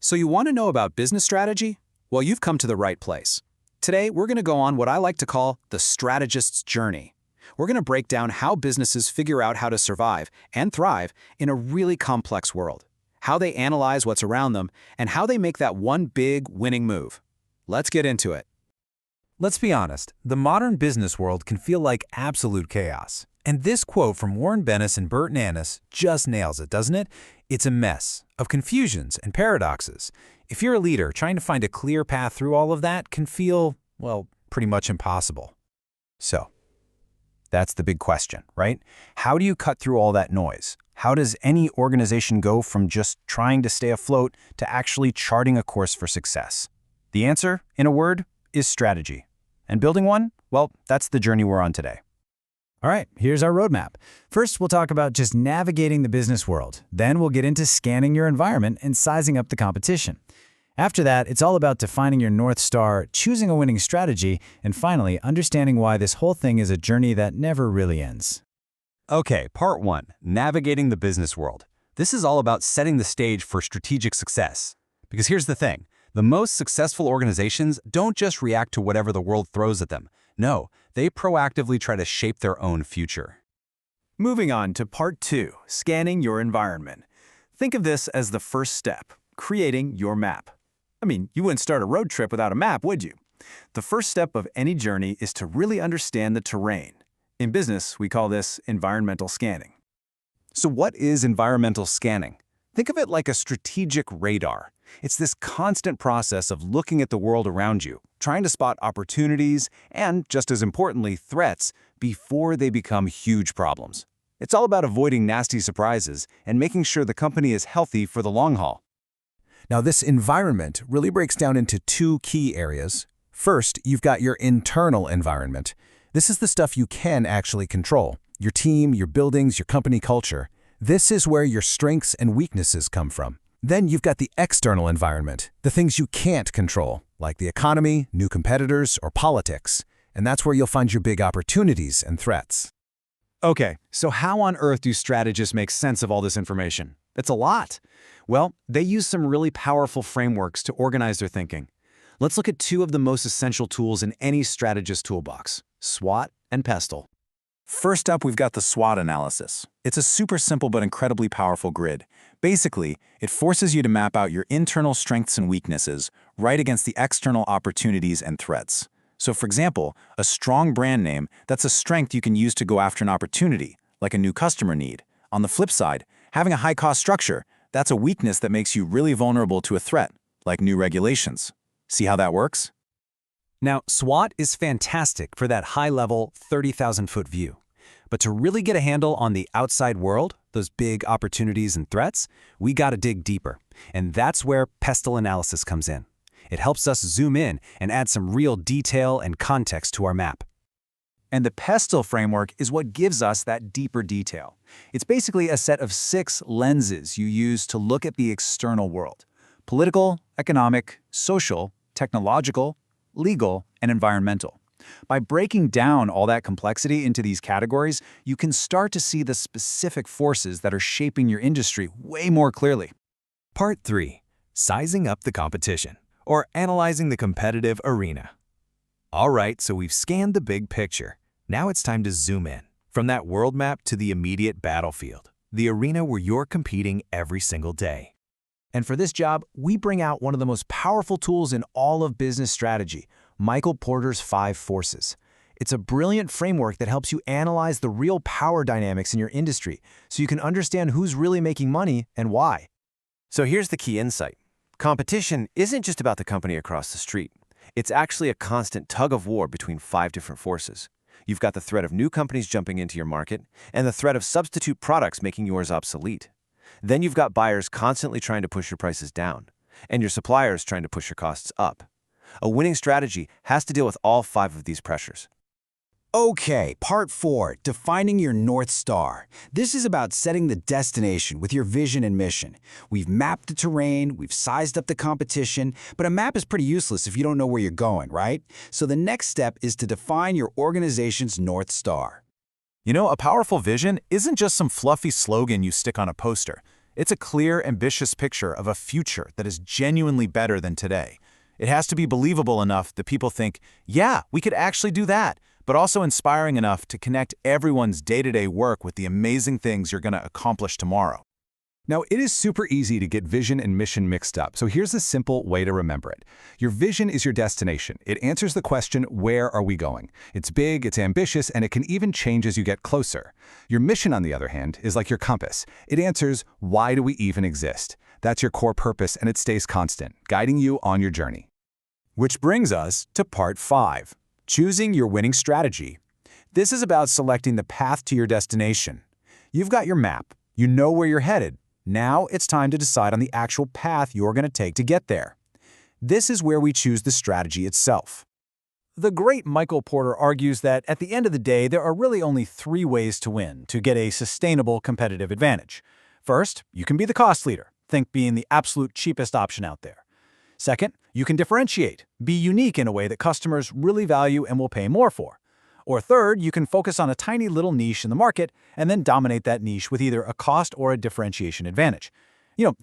So you want to know about business strategy? Well, you've come to the right place. Today, we're going to go on what I like to call the strategist's journey. We're going to break down how businesses figure out how to survive and thrive in a really complex world, how they analyze what's around them, and how they make that one big winning move. Let's get into it. Let's be honest, the modern business world can feel like absolute chaos. And this quote from Warren Bennis and Burt Nannis just nails it, doesn't it? It's a mess of confusions and paradoxes. If you're a leader, trying to find a clear path through all of that can feel, well, pretty much impossible. So, that's the big question, right? How do you cut through all that noise? How does any organization go from just trying to stay afloat to actually charting a course for success? The answer, in a word, is strategy. And building one? Well, that's the journey we're on today. All right, here's our roadmap. First, we'll talk about just navigating the business world. Then we'll get into scanning your environment and sizing up the competition. After that, it's all about defining your North Star, choosing a winning strategy, and finally, understanding why this whole thing is a journey that never really ends. Okay, part one, navigating the business world. This is all about setting the stage for strategic success. Because here's the thing, the most successful organizations don't just react to whatever the world throws at them. No, they proactively try to shape their own future. Moving on to part two, scanning your environment. Think of this as the first step, creating your map. I mean, you wouldn't start a road trip without a map, would you? The first step of any journey is to really understand the terrain. In business, we call this environmental scanning. So what is environmental scanning? Think of it like a strategic radar. It's this constant process of looking at the world around you, trying to spot opportunities and, just as importantly, threats before they become huge problems. It's all about avoiding nasty surprises and making sure the company is healthy for the long haul. Now, this environment really breaks down into two key areas. First, you've got your internal environment. This is the stuff you can actually control. Your team, your buildings, your company culture. This is where your strengths and weaknesses come from. Then you've got the external environment, the things you can't control, like the economy, new competitors, or politics. And that's where you'll find your big opportunities and threats. Okay, so how on earth do strategists make sense of all this information? It's a lot. Well, they use some really powerful frameworks to organize their thinking. Let's look at two of the most essential tools in any strategist toolbox, SWOT and PESTLE. First up, we've got the SWOT analysis. It's a super simple but incredibly powerful grid. Basically, it forces you to map out your internal strengths and weaknesses right against the external opportunities and threats. So for example, a strong brand name, that's a strength you can use to go after an opportunity, like a new customer need. On the flip side, having a high-cost structure, that's a weakness that makes you really vulnerable to a threat, like new regulations. See how that works? Now, SWOT is fantastic for that high-level, 30,000-foot view. But to really get a handle on the outside world, those big opportunities and threats, we gotta dig deeper. And that's where PESTLE analysis comes in. It helps us zoom in and add some real detail and context to our map. And the PESTLE framework is what gives us that deeper detail. It's basically a set of 6 lenses you use to look at the external world: political, economic, social, technological, legal, and environmental. By breaking down all that complexity into these categories, you can start to see the specific forces that are shaping your industry way more clearly. Part 3. Sizing up the competition, or analyzing the competitive arena. All right, so we've scanned the big picture. Now it's time to zoom in. From that world map to the immediate battlefield, the arena where you're competing every single day. And for this job, we bring out one of the most powerful tools in all of business strategy, Michael Porter's 5 Forces. It's a brilliant framework that helps you analyze the real power dynamics in your industry so you can understand who's really making money and why. So here's the key insight. Competition isn't just about the company across the street. It's actually a constant tug of war between 5 different forces. You've got the threat of new companies jumping into your market and the threat of substitute products making yours obsolete. Then you've got buyers constantly trying to push your prices down, and your suppliers trying to push your costs up. A winning strategy has to deal with all 5 of these pressures. Okay, part 4, defining your North Star. This is about setting the destination with your vision and mission. We've mapped the terrain, we've sized up the competition, but a map is pretty useless if you don't know where you're going, right? So the next step is to define your organization's North Star. You know, a powerful vision isn't just some fluffy slogan you stick on a poster. It's a clear, ambitious picture of a future that is genuinely better than today. It has to be believable enough that people think, yeah, we could actually do that, but also inspiring enough to connect everyone's day-to-day work with the amazing things you're going to accomplish tomorrow. Now, it is super easy to get vision and mission mixed up, so here's a simple way to remember it. Your vision is your destination. It answers the question, where are we going? It's big, it's ambitious, and it can even change as you get closer. Your mission, on the other hand, is like your compass. It answers, why do we even exist? That's your core purpose, and it stays constant, guiding you on your journey. Which brings us to part 5, choosing your winning strategy. This is about selecting the path to your destination. You've got your map. You know where you're headed. Now it's time to decide on the actual path you're going to take to get there. This is where we choose the strategy itself. The great Michael Porter argues that at the end of the day, there are really only 3 ways to win to get a sustainable competitive advantage. First, you can be the cost leader. Think being the absolute cheapest option out there. Second, you can differentiate, be unique in a way that customers really value and will pay more for. Or third, you can focus on a tiny little niche in the market and then dominate that niche with either a cost or a differentiation advantage.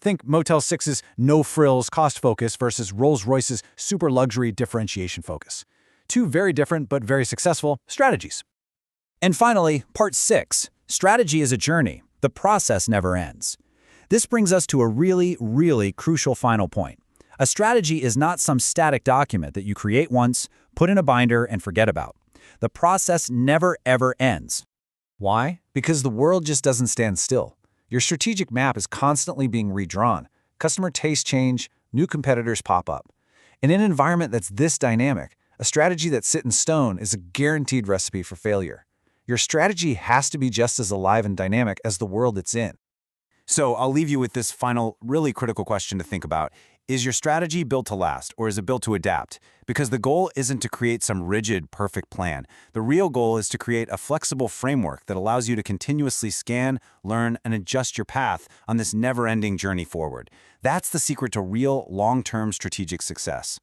Think Motel 6's no-frills cost focus versus Rolls-Royce's super luxury differentiation focus. 2 very different but very successful strategies. And finally, part 6, strategy is a journey. The process never ends. This brings us to a really, really crucial final point. A strategy is not some static document that you create once, put in a binder, and forget about. The process never, ever ends. Why? Because the world just doesn't stand still. Your strategic map is constantly being redrawn. Customer tastes change, new competitors pop up. In an environment that's this dynamic, a strategy that's set in stone is a guaranteed recipe for failure. Your strategy has to be just as alive and dynamic as the world it's in. So I'll leave you with this final, really critical question to think about. Is your strategy built to last, or is it built to adapt? Because the goal isn't to create some rigid, perfect plan. The real goal is to create a flexible framework that allows you to continuously scan, learn, and adjust your path on this never-ending journey forward. That's the secret to real, long-term strategic success.